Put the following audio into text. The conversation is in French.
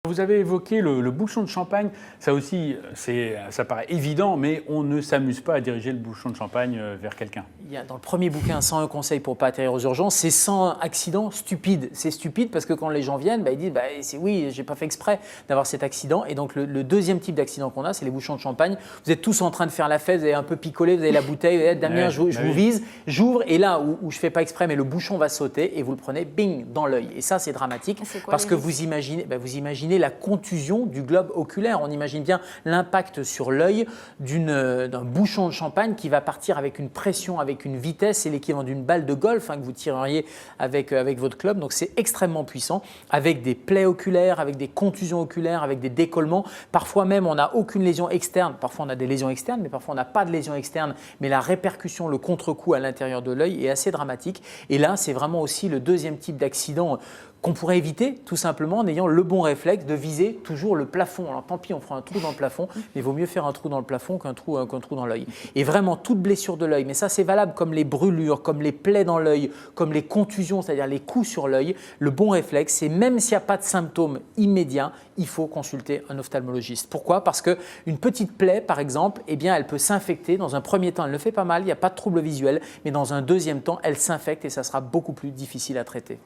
Vous avez évoqué le bouchon de champagne, ça aussi, ça paraît évident, mais on ne s'amuse pas à diriger le bouchon de champagne vers quelqu'un. Il y a dans le premier bouquin 101 conseils pour ne pas atterrir aux urgences, c'est 100 accidents stupides. C'est stupide parce que quand les gens viennent, ils disent oui, j'ai pas fait exprès d'avoir cet accident. Et donc le deuxième type d'accident qu'on a, c'est les bouchons de champagne. Vous êtes tous en train de faire la fête, vous avez un peu picolé, vous avez la bouteille, vous avez Damien, je vous vise, j'ouvre et là où je fais pas exprès, mais le bouchon va sauter et vous le prenez, bing, dans l'œil. Et ça, c'est dramatique parce que vous imaginez la contusion du globe oculaire. On imagine bien l'impact sur l'œil d'un bouchon de champagne qui va partir avec une pression, avec une vitesse, c'est l'équivalent d'une balle de golf que vous tireriez avec votre club. Donc c'est extrêmement puissant, avec des plaies oculaires, avec des contusions oculaires, avec des décollements. Parfois même, on n'a aucune lésion externe. Parfois, on a des lésions externes, mais parfois, on n'a pas de lésion externe. Mais la répercussion, le contre-coup à l'intérieur de l'œil est assez dramatique. Et là, c'est vraiment aussi le deuxième type d'accident qu'on pourrait éviter tout simplement en ayant le bon réflexe de viser toujours le plafond. Alors tant pis, on fera un trou dans le plafond, mais il vaut mieux faire un trou dans le plafond qu'un trou dans l'œil. Et vraiment, toute blessure de l'œil, mais ça c'est valable comme les brûlures, comme les plaies dans l'œil, comme les contusions, c'est-à-dire les coups sur l'œil, le bon réflexe, c'est même s'il n'y a pas de symptômes immédiats, il faut consulter un ophtalmologiste. Pourquoi? Parce qu'une petite plaie, par exemple, elle peut s'infecter. Dans un premier temps, elle ne fait pas mal, il n'y a pas de trouble visuel, mais dans un deuxième temps, elle s'infecte et ça sera beaucoup plus difficile à traiter.